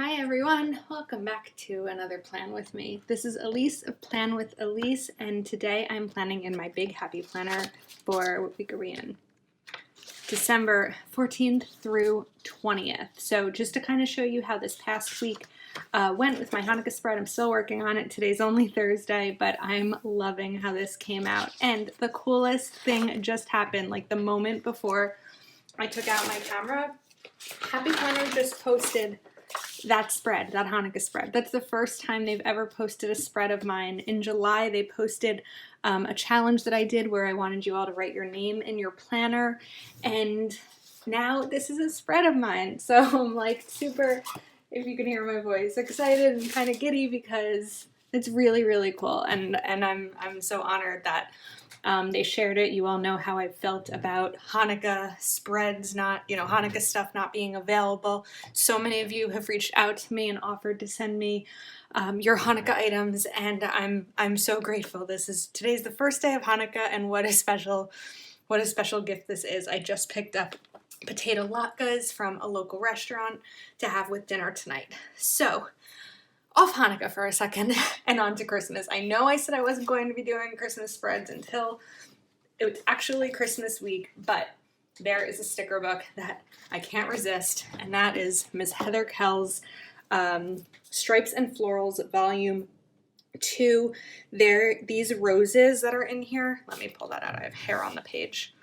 Hi everyone, welcome back to another Plan With Me. This is Elise of Plan with Elise, and today I'm planning in my Big Happy Planner for what week are we in? December 14th through 20th. So just to kind of show you how this past week went with my Hanukkah spread. I'm still working on it. Today's only Thursday, but I'm loving how this came out. And the coolest thing just happened, like the moment before I took out my camera, Happy Planner just posted that spread, that Hanukkah spread. That's the first time they've ever posted a spread of mine. In July, they posted a challenge that I did where I wanted you all to write your name in your planner, and now this is a spread of mine. So I'm like super, if you can hear my voice, excited and kind of giddy because it's really, really cool, and I'm so honored that they shared it. You all know how I felt about Hanukkah spreads, Hanukkah stuff not being available. So many of you have reached out to me and offered to send me your Hanukkah items, and I'm so grateful. Today's the first day of Hanukkah, and what a special gift this is. I just picked up potato latkes from a local restaurant to have with dinner tonight. So, off Hanukkah for a second and on to Christmas. I know I said I wasn't going to be doing Christmas spreads until it was actually Christmas week, but there is a sticker book that I can't resist, and that is Ms. Heather Kell's Stripes and Florals Volume 2. These roses that are in here, let me pull that out, I have hair on the page,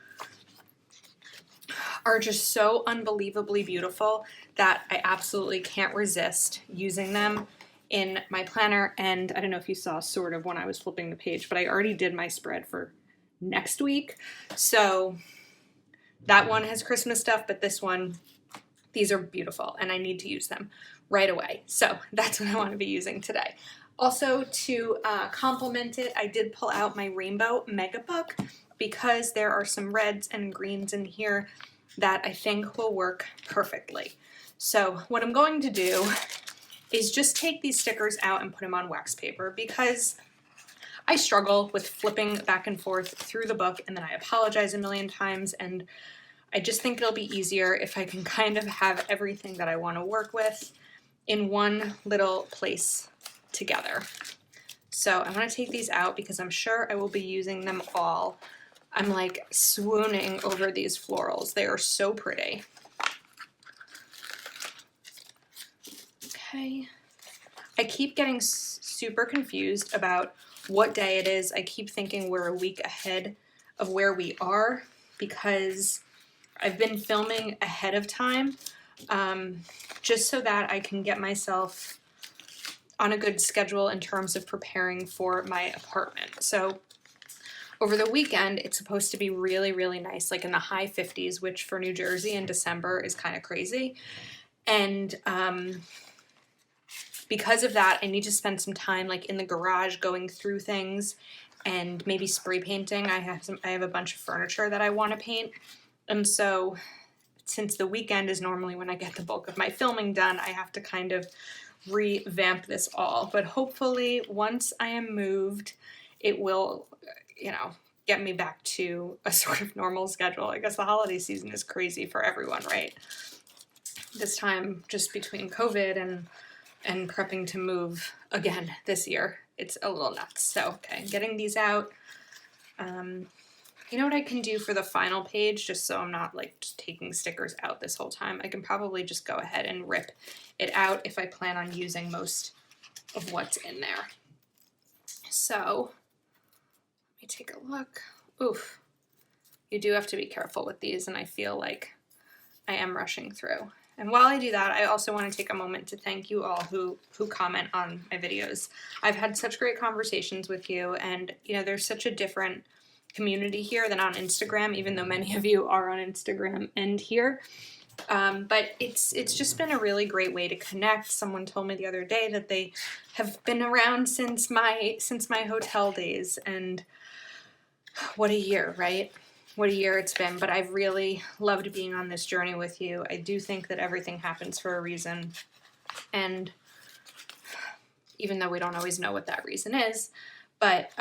are just so unbelievably beautiful that I absolutely can't resist using them in my planner. And I don't know if you saw sort of when I was flipping the page, but I already did my spread for next week. So that one has Christmas stuff, but this one, these are beautiful and I need to use them right away. So that's what I want to be using today. Also, to complement it, I did pull out my Rainbow Mega Book because there are some reds and greens in here that I think will work perfectly. So what I'm going to do is just take these stickers out and put them on wax paper because I struggle with flipping back and forth through the book, and then I apologize a million times, and I just think it'll be easier if I can kind of have everything that I want to work with in one little place together. So I'm going to take these out because I'm sure I will be using them all. I'm like swooning over these florals. They are so pretty. Okay. I keep getting super confused about what day it is. I keep thinking we're a week ahead of where we are because I've been filming ahead of time just so that I can get myself on a good schedule in terms of preparing for my apartment. So over the weekend, it's supposed to be really, really nice, like in the high 50s, which for New Jersey in December is kind of crazy. And because of that, I need to spend some time like in the garage going through things and maybe spray painting. I have a bunch of furniture that I want to paint. And so since the weekend is normally when I get the bulk of my filming done, I have to kind of revamp this all. But hopefully once I am moved, it will, get me back to a sort of normal schedule. I guess the holiday season is crazy for everyone, right? This time, just between COVID and prepping to move again this year, it's a little nuts. So, okay, getting these out. You know what I can do for the final page, just so I'm not like just taking stickers out this whole time? I can probably just go ahead and rip it out if I plan on using most of what's in there. So, let me take a look. Oof. You do have to be careful with these, and I feel like I am rushing through. And while I do that, I also want to take a moment to thank you all who comment on my videos. I've had such great conversations with you, and there's such a different community here than on Instagram, even though many of you are on Instagram and here. But it's just been a really great way to connect. Someone told me the other day that they have been around since my hotel days, and what a year, right? What a year it's been, but I've really loved being on this journey with you. I do think that everything happens for a reason, and even though we don't always know what that reason is, but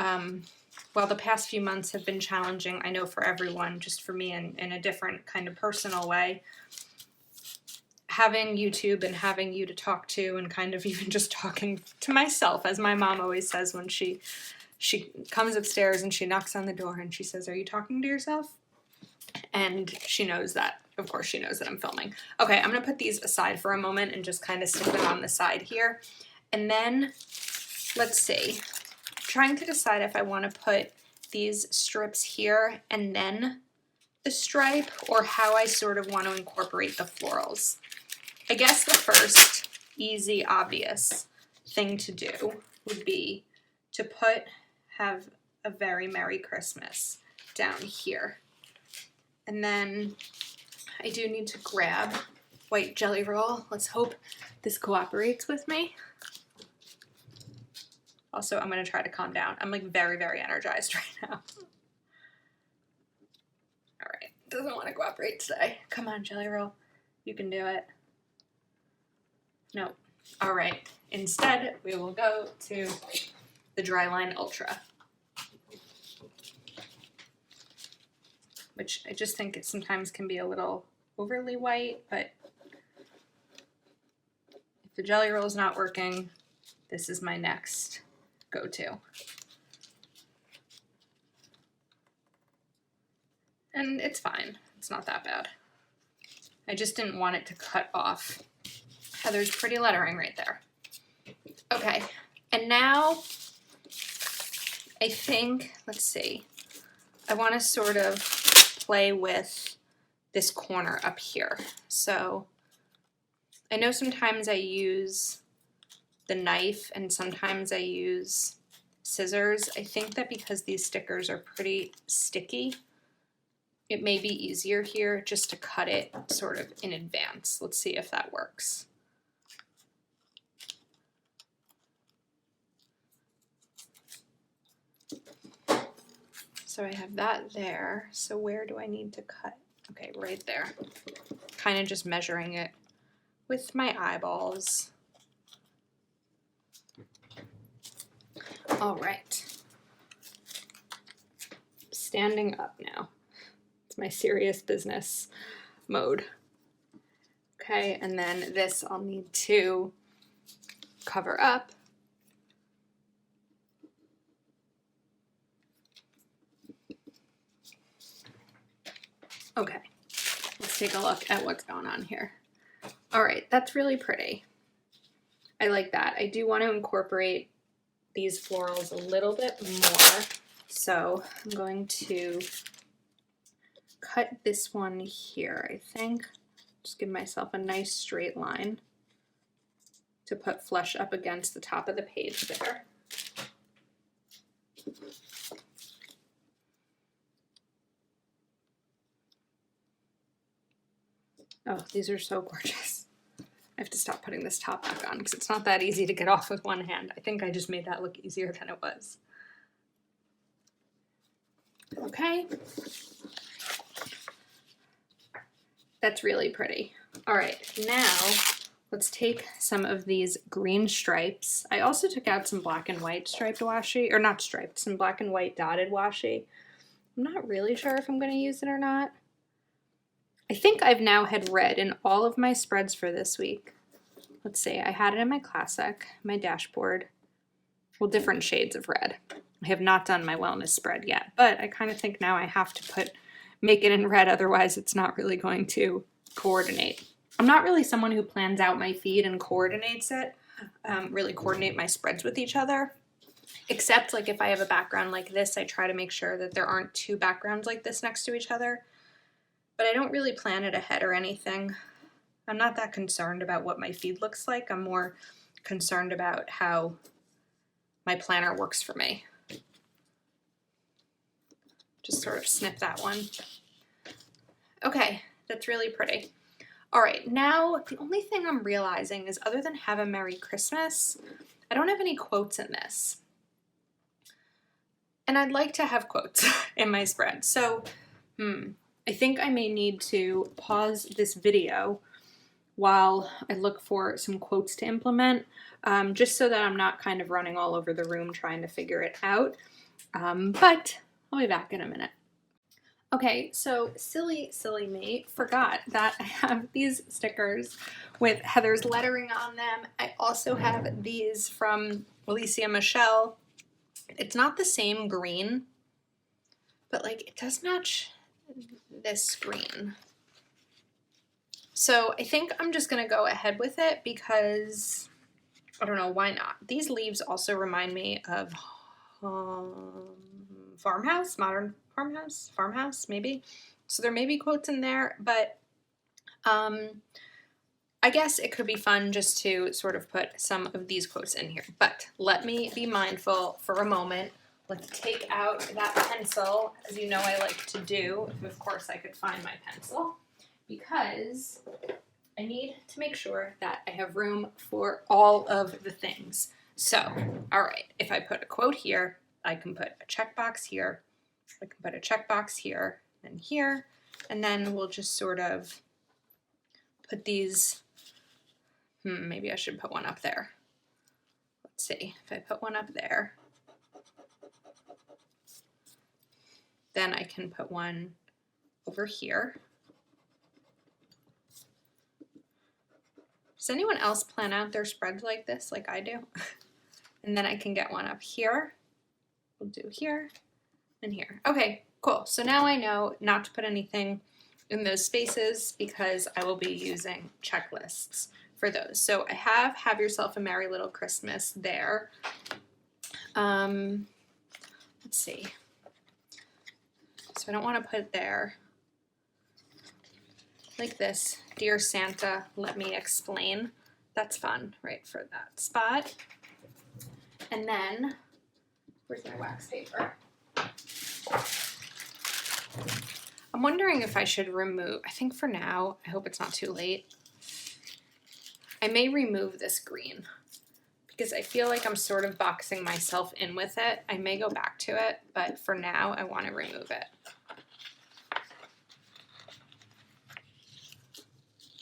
while the past few months have been challenging, I know for everyone, just for me in a different kind of personal way, having YouTube and having you to talk to, and kind of even just talking to myself, as my mom always says when she comes upstairs and she knocks on the door and she says, "Are you talking to yourself?" And she knows that, of course she knows that I'm filming. Okay, I'm gonna put these aside for a moment and just kind of stick them on the side here. And then, let's see, I'm trying to decide if I want to put these strips here and then the stripe, or how I sort of want to incorporate the florals. I guess the first easy, obvious thing to do would be to have a very Merry Christmas down here. And then I do need to grab white Jelly Roll. Let's hope this cooperates with me. Also, I'm going to try to calm down. I'm like very, very energized right now. All right, doesn't want to cooperate today. Come on, Jelly Roll. You can do it. No. All right. Instead, we will go to the Dryline Ultra, which I just think it sometimes can be a little overly white, but if the Jelly Roll is not working, this is my next go-to. And it's fine. It's not that bad. I just didn't want it to cut off Heather's pretty lettering right there. Okay, and now I think, let's see, I want to sort of play with this corner up here. So I know sometimes I use the knife and sometimes I use scissors. I think that because these stickers are pretty sticky, it may be easier here just to cut it sort of in advance. Let's see if that works. So I have that there. So where do I need to cut? Okay, right there. Kind of just measuring it with my eyeballs. All right. Standing up now. It's my serious business mode. Okay, and then this I'll need to cover up. Okay, let's take a look at what's going on here. All right, that's really pretty. I like that. I do want to incorporate these florals a little bit more. So I'm going to cut this one here, I think. Just give myself a nice straight line to put flush up against the top of the page there. Oh, these are so gorgeous. I have to stop putting this top back on because it's not that easy to get off with one hand. I think I just made that look easier than it was. Okay. That's really pretty. All right, now let's take some of these green stripes. I also took out some black and white striped washi, or not striped, some black and white dotted washi. I'm not really sure if I'm going to use it or not. I think I've now had red in all of my spreads for this week. Let's see, I had it in my classic, my dashboard. Well, different shades of red. I have not done my wellness spread yet, but I kind of think now I have to make it in red, otherwise it's not really going to coordinate. I'm not really someone who plans out my feed and coordinates it, really coordinate my spreads with each other. Except like if I have a background like this, I try to make sure that there aren't two backgrounds like this next to each other. But I don't really plan it ahead or anything. I'm not that concerned about what my feed looks like. I'm more concerned about how my planner works for me. Just sort of snip that one. Okay, that's really pretty. All right, now the only thing I'm realizing is other than "Have a Merry Christmas," I don't have any quotes in this. And I'd like to have quotes in my spread. So, I think I may need to pause this video while I look for some quotes to implement, just so that I'm not kind of running all over the room trying to figure it out. But I'll be back in a minute. Okay, so silly me, forgot that I have these stickers with Heather's lettering on them. I also have these from Alicia Michelle. It's not the same green, but like it does match this green. So I think I'm just gonna go ahead with it because I don't know, why not? These leaves also remind me of farmhouse, modern farmhouse maybe. So there may be quotes in there, but I guess it could be fun just to sort of put some of these quotes in here. But let me be mindful for a moment. Let's take out that pencil, as you know I like to do, if of course I could find my pencil, because I need to make sure that I have room for all of the things. So, all right, if I put a quote here, I can put a checkbox here, I can put a checkbox here, and then we'll just sort of put these, maybe I should put one up there. Let's see, if I put one up there, then I can put one over here. Does anyone else plan out their spreads like this, like I do? And then I can get one up here. We'll do here and here. Okay, cool. So now I know not to put anything in those spaces because I will be using checklists for those. So I have Yourself a Merry Little Christmas there. Let's see. So I don't want to put it there. Like this, Dear Santa, let me explain. That's fun, right, for that spot. And then, where's my wax paper? I'm wondering if I should remove, I think for now, I hope it's not too late, I may remove this green because I feel like I'm sort of boxing myself in with it. I may go back to it, but for now, I want to remove it.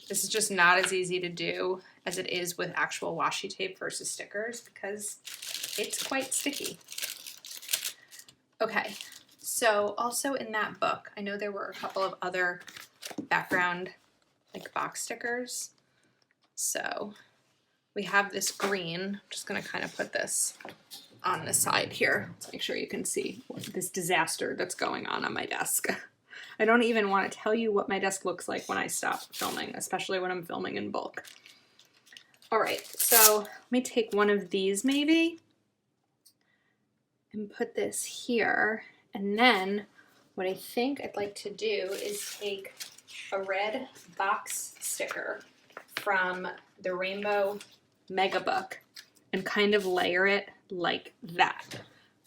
This is just not as easy to do as it is with actual washi tape versus stickers because it's quite sticky. Okay, so also in that book, I know there were a couple of other background like box stickers. So we have this green. I'm just gonna kind of put this on the side here. Let's make sure you can see this disaster that's going on my desk. I don't even want to tell you what my desk looks like when I stop filming, especially when I'm filming in bulk. All right, so let me take one of these maybe and put this here. And then what I think I'd like to do is take a red box sticker from the Rainbow Mega Book and kind of layer it like that.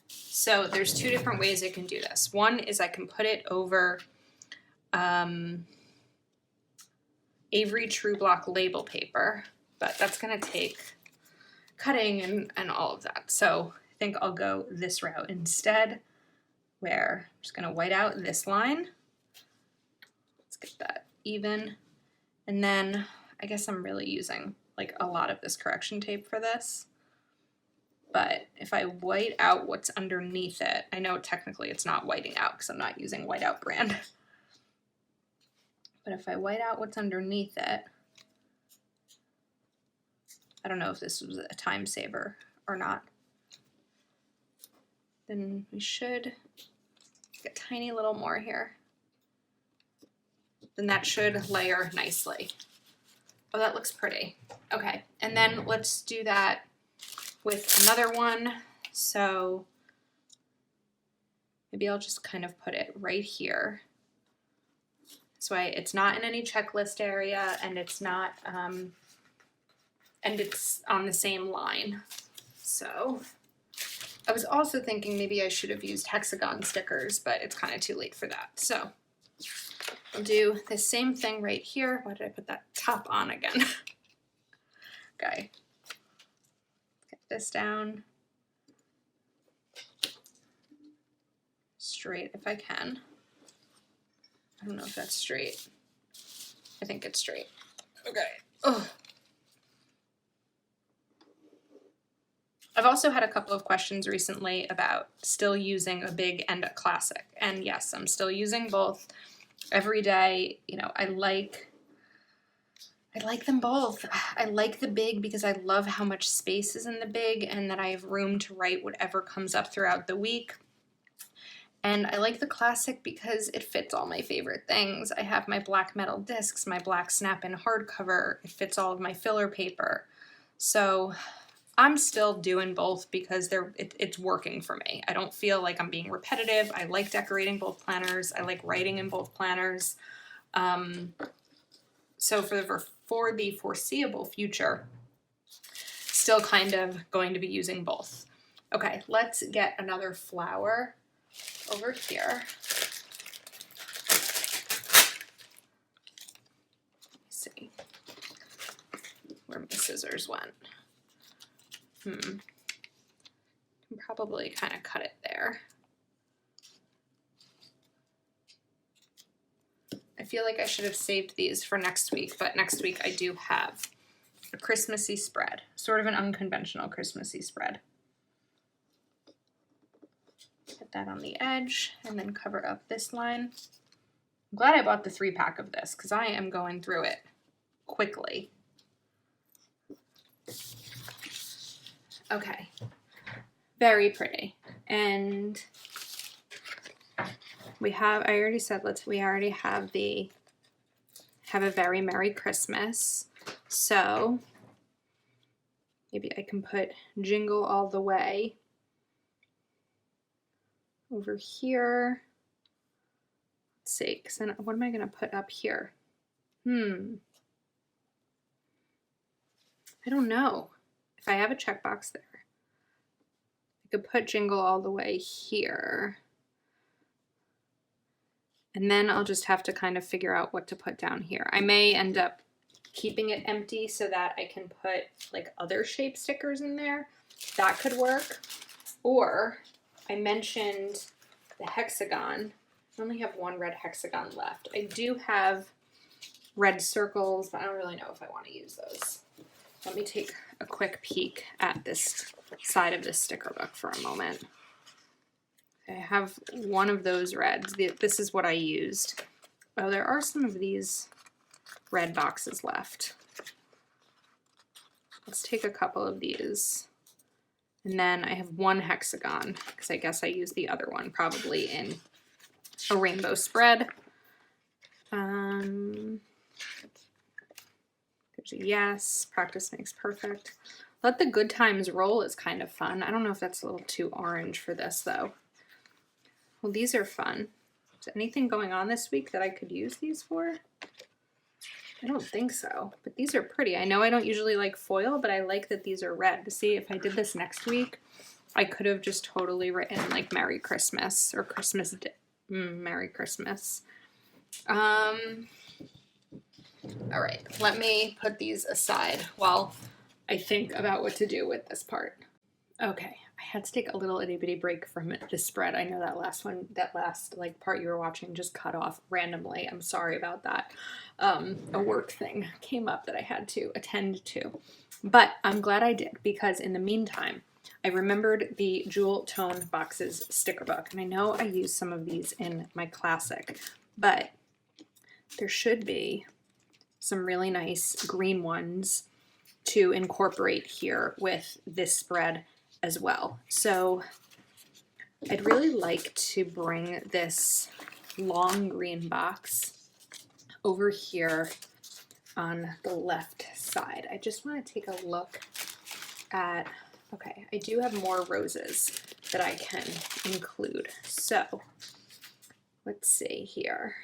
So there's two different ways I can do this. One is I can put it over Avery True Block label paper, but that's gonna take cutting and all of that. So I think I'll go this route instead, where I'm just gonna white out this line. Let's get that even. And then I guess I'm really using like a lot of this correction tape for this. But if I white out what's underneath it, I know technically it's not whiting out because I'm not using whiteout brand. But if I white out what's underneath it, I don't know if this was a time saver or not, then we should get a tiny little more here. Then that should layer nicely. Oh, that looks pretty. Okay, and then let's do that with another one. So maybe I'll just kind of put it right here. So it's not in any checklist area and it's not, and it's on the same line. So I was also thinking maybe I should have used hexagon stickers, but it's kind of too late for that. So I'll do the same thing right here. Why did I put that top on again? Okay. Get this down straight if I can. I don't know if that's straight. I think it's straight. Okay. Oh. I've also had a couple of questions recently about still using a big and a classic. And yes, I'm still using both every day. You know, I like them both. I like the big because I love how much space is in the big and that I have room to write whatever comes up throughout the week. And I like the classic because it fits all my favorite things. I have my black metal discs, my black snap-in hardcover. It fits all of my filler paper. So I'm still doing both because it's working for me. I don't feel like I'm being repetitive. I like decorating both planners. I like writing in both planners. So for the foreseeable future, still kind of going to be using both. Okay, let's get another flower over here. Let's see where my scissors went. Can probably kind of cut it there. I feel like I should have saved these for next week, but next week I do have a Christmassy spread, sort of an unconventional Christmassy spread. Put that on the edge and then cover up this line. I'm glad I bought the 3-pack of this because I am going through it quickly. Okay, very pretty. And we have, I already said, we already have have a very Merry Christmas. So maybe I can put Jingle All the Way over here. Let's see, because then what am I going to put up here? I don't know. If I have a checkbox there, I could put Jingle All the Way here. And then I'll just have to kind of figure out what to put down here. I may end up keeping it empty so that I can put like other shape stickers in there. That could work. Or I mentioned the hexagon. I only have one red hexagon left. I do have red circles, but I don't really know if I want to use those. Let me take a quick peek at this side of this sticker book for a moment. I have one of those reds. This is what I used. Oh, there are some of these red boxes left. Let's take a couple of these. And then I have one hexagon, because I guess I used the other one probably in a rainbow spread. There's a yes. Practice makes perfect. Let the Good Times Roll is kind of fun. I don't know if that's a little too orange for this, though. Well, these are fun. Is there anything going on this week that I could use these for? I don't think so, but these are pretty. I know I don't usually like foil, but I like that these are red. See, if I did this next week, I could have just totally written like Merry Christmas or Christmas Day. Merry Christmas. All right, let me put these aside while I think about what to do with this part. Okay, I had to take a little itty bitty break from this spread. I know that last like part you were watching just cut off randomly. I'm sorry about that. A work thing came up that I had to attend to, but I'm glad I did because in the meantime, I remembered the Jewel Tone Boxes sticker book, and I know I used some of these in my classic, but there should be some really nice green ones to incorporate here with this spread as well. So I'd really like to bring this long green box over here on the left side. I just want to take a look at, okay, I do have more roses that I can include. So let's see here.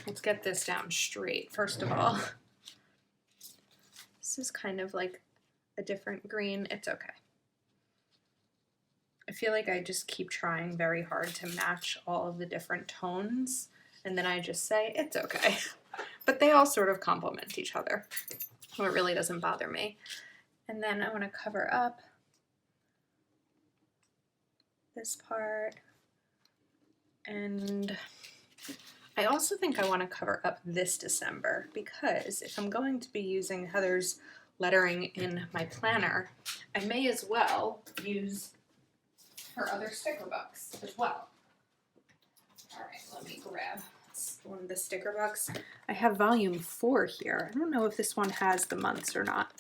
Let's get this down straight. First of all, this is kind of like a different green. It's okay. I feel like I just keep trying very hard to match all of the different tones, and then I just say, it's okay. But they all sort of complement each other, so it really doesn't bother me. And then I want to cover up this part, and I also think I want to cover up this December, because if I'm going to be using Heather's lettering in my planner, I may as well use her other sticker books as well. All right, let me grab one of the sticker books. I have volume 4 here. I don't know if this one has the months or not.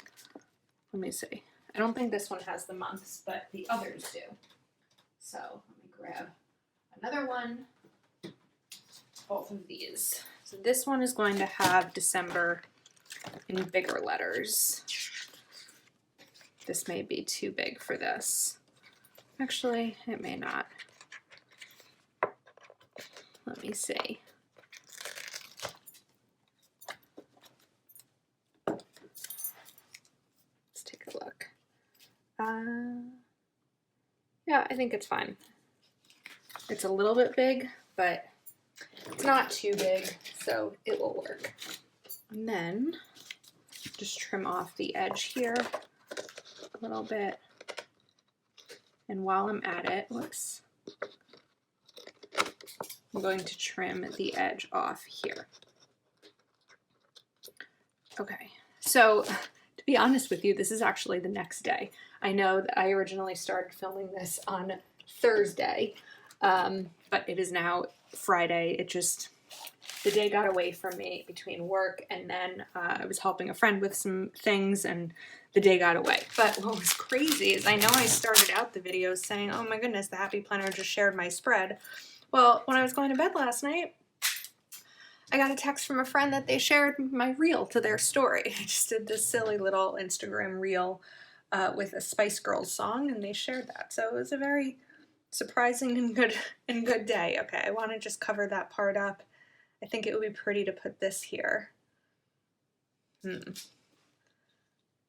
Let me see. I don't think this one has the months, but the others do. So let me grab another one, both of these. So this one is going to have December in bigger letters. This may be too big for this. Actually, it may not. Let me see. Let's take a look. Yeah, I think it's fine. It's a little bit big, but it's not too big, so it will work. And then just trim off the edge here a little bit. And while I'm at it, whoops, I'm going to trim the edge off here. Okay, so to be honest with you, this is actually the next day. I know that I originally started filming this on Thursday, but it is now Friday. The day got away from me between work and then I was helping a friend with some things and the day got away. But what was crazy is I know I started out the video saying, oh my goodness, the Happy Planner just shared my spread. Well, when I was going to bed last night, I got a text from a friend that they shared my reel to their story. I just did this silly little Instagram reel with a Spice Girls song, and they shared that. So it was a very surprising and good day. Okay, I want to just cover that part up. I think it would be pretty to put this here. I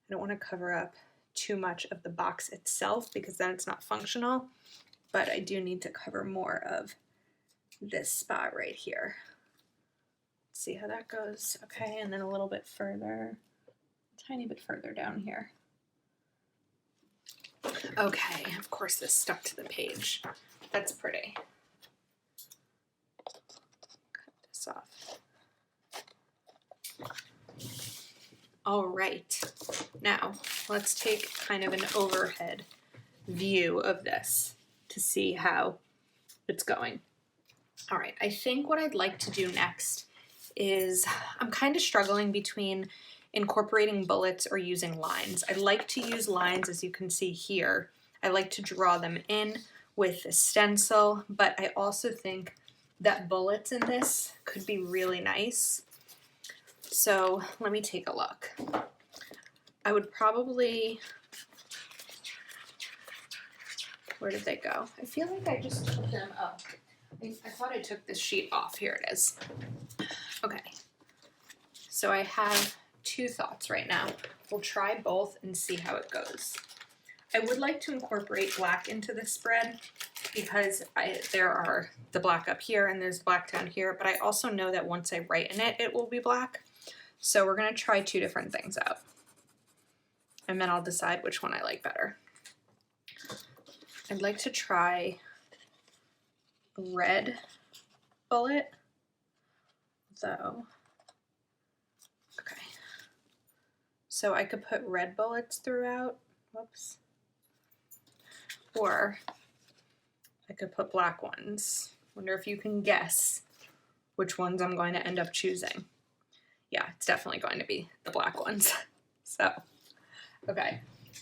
don't want to cover up too much of the box itself because then it's not functional, but I do need to cover more of this spot right here. See how that goes. Okay, and then a little bit further, a tiny bit further down here. Okay, of course this stuck to the page. That's pretty. Cut this off. All right, now let's take kind of an overhead view of this to see how it's going. All right, I think what I'd like to do next is I'm kind of struggling between incorporating bullets or using lines. I like to use lines, as you can see here. I like to draw them in with a stencil, but I also think that bullets in this could be really nice. So let me take a look. I would probably, where did they go? I feel like I just took them up. I thought I took this sheet off. Here it is. Okay, so I have two thoughts right now. We'll try both and see how it goes. I would like to incorporate black into the spread because there are the black up here and there's black down here, but I also know that once I write in it, it will be black. So we're gonna try two different things out and then I'll decide which one I like better. I'd like to try a red bullet, though. Okay, so I could put red bullets throughout, whoops, or I could put black ones. Wonder if you can guess which ones I'm going to end up choosing. Yeah, it's definitely going to be the black ones. So, okay,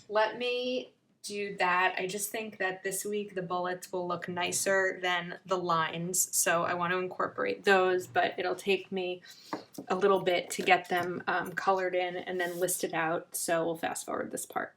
let me do that. I just think that this week the bullets will look nicer than the lines, so I want to incorporate those, but it'll take me a little bit to get them colored in and then listed out, so we'll fast forward this part.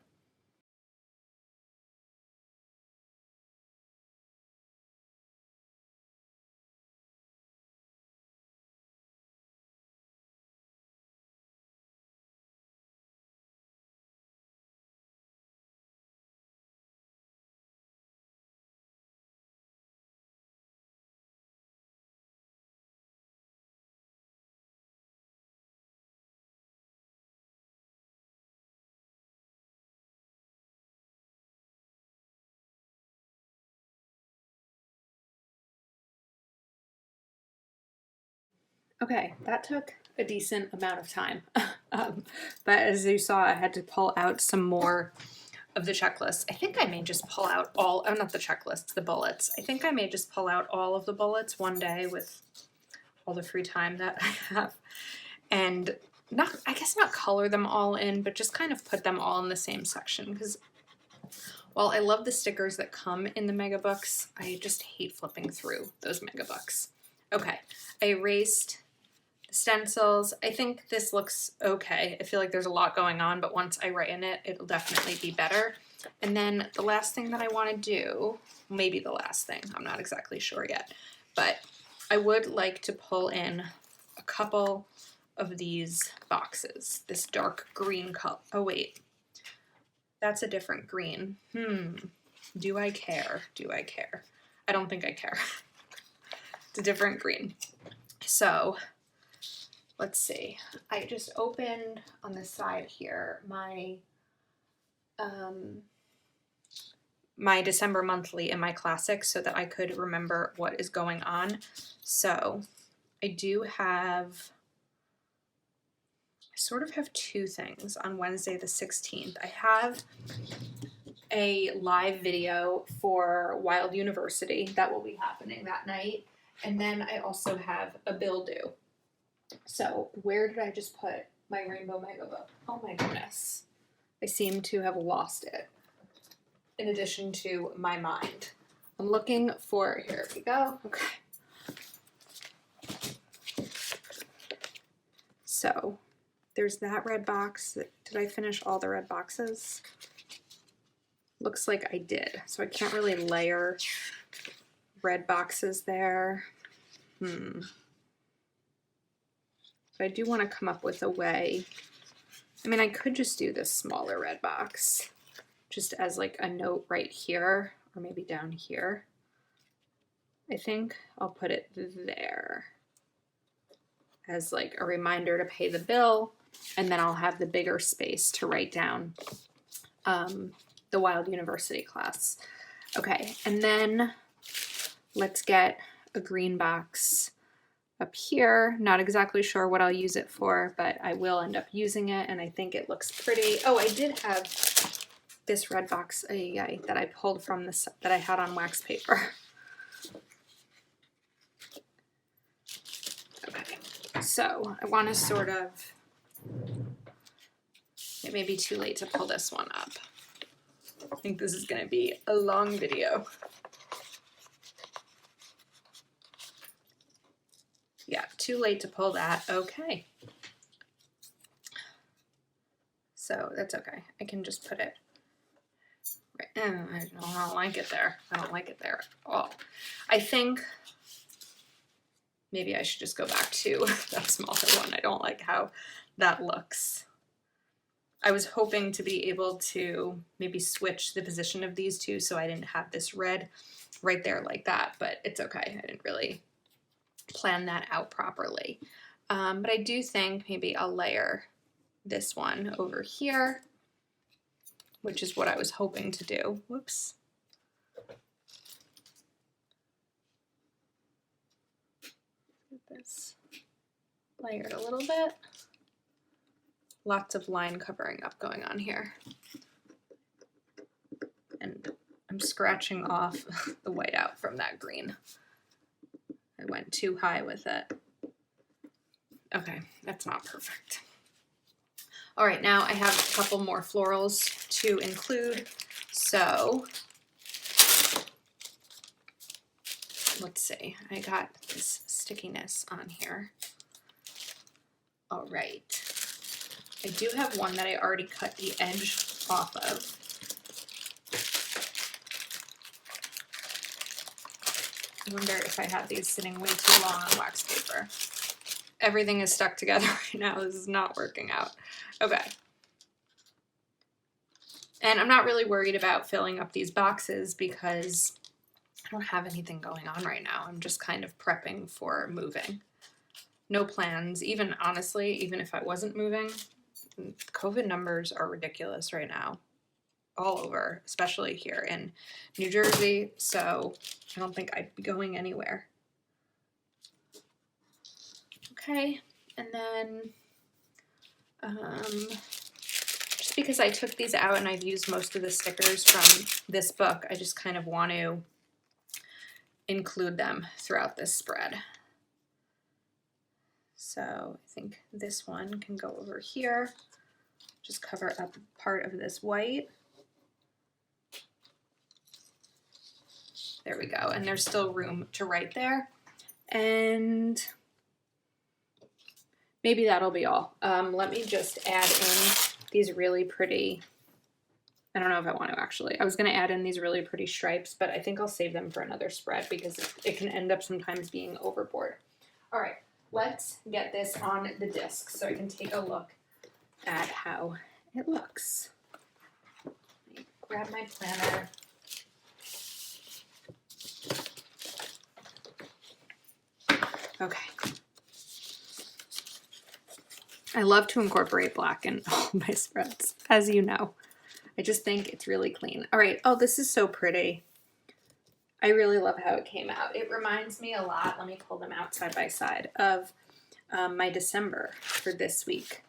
Okay, that took a decent amount of time. But as you saw, I had to pull out some more of the checklist. I think I may just pull out all, oh, not the checklists, the bullets. I think I may just pull out all of the bullets one day with all the free time that I have. And not, I guess not color them all in, but just kind of put them all in the same section. Because while I love the stickers that come in the mega books, I just hate flipping through those mega books. Okay, I erased stencils. I think this looks okay. I feel like there's a lot going on, but once I write in it, it'll definitely be better. And then the last thing that I want to do, maybe the last thing, I'm not exactly sure yet, but I would like to pull in a couple of these boxes. This dark green color. Oh wait, that's a different green. Do I care? Do I care? I don't think I care. It's a different green. So let's see. I just opened on the side here my my December monthly and my classics so that I could remember what is going on. So I do have, I sort of have two things on Wednesday the 16th. I have a live video for Wild University that will be happening that night. And then I also have a bill due. So where did I just put my Rainbow Mega Book? Oh my goodness. I seem to have lost it. In addition to my mind. I'm looking for, here we go. Okay. So there's that red box. Did I finish all the red boxes? Looks like I did. So I can't really layer red boxes there. But I do want to come up with a way. I mean, I could just do this smaller red box just as like a note right here, or maybe down here. I think I'll put it there as like a reminder to pay the bill, and then I'll have the bigger space to write down the Wild University class. Okay, and then let's get a green box up here. Not exactly sure what I'll use it for, but I will end up using it, and I think it looks pretty. Oh, I did have this red box that I pulled from this that I had on wax paper. Okay, so I want to sort of, it may be too late to pull this one up. I think this is going to be a long video. Yeah, too late to pull that. Okay. So that's okay. I can just put it right. I don't like it there. I don't like it there at all. I think maybe I should just go back to that smaller one. I don't like how that looks. I was hoping to be able to maybe switch the position of these two so I didn't have this red right there like that, but it's okay. I didn't really plan that out properly. But I do think maybe I'll layer this one over here, which is what I was hoping to do. Whoops. Get this layered a little bit. Lots of line covering up going on here. And I'm scratching off the white out from that green. I went too high with it. Okay, that's not perfect. All right, now I have a couple more florals to include. So let's see, I got this stickiness on here. All right. I do have one that I already cut the edge off of. I wonder if I had these sitting way too long on wax paper. Everything is stuck together right now. This is not working out. Okay. And I'm not really worried about filling up these boxes because I don't have anything going on right now. I'm just kind of prepping for moving. No plans. Even honestly, even if I wasn't moving, COVID numbers are ridiculous right now. All over, especially here in New Jersey, so I don't think I'd be going anywhere. Okay, and then Just because I took these out and I've used most of the stickers from this book, I just kind of want to include them throughout this spread. So I think this one can go over here. Just cover up part of this white. There we go. And there's still room to write there. And maybe that'll be all. Let me just add in these really pretty, I don't know if I want to actually. I was going to add in these really pretty stripes, but I think I'll save them for another spread because it can end up sometimes being overboard. All right, let's get this on the disc so I can take a look at how it looks. Let me grab my planner. Okay. I love to incorporate black in all my spreads, as you know. I just think it's really clean. All right. Oh, this is so pretty. I really love how it came out. It reminds me a lot, let me pull them out side by side, of my December for this week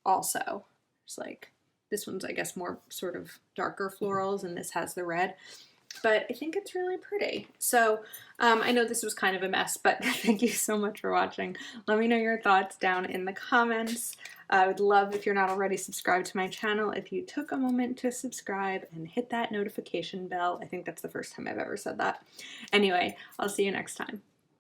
also. It's like, this one's, I guess, more sort of darker florals, and this has the red. But I think it's really pretty. So I know this was kind of a mess, but thank you so much for watching. Let me know your thoughts down in the comments. I would love, if you're not already subscribed to my channel, if you took a moment to subscribe and hit that notification bell. I think that's the first time I've ever said that. Anyway, I'll see you next time.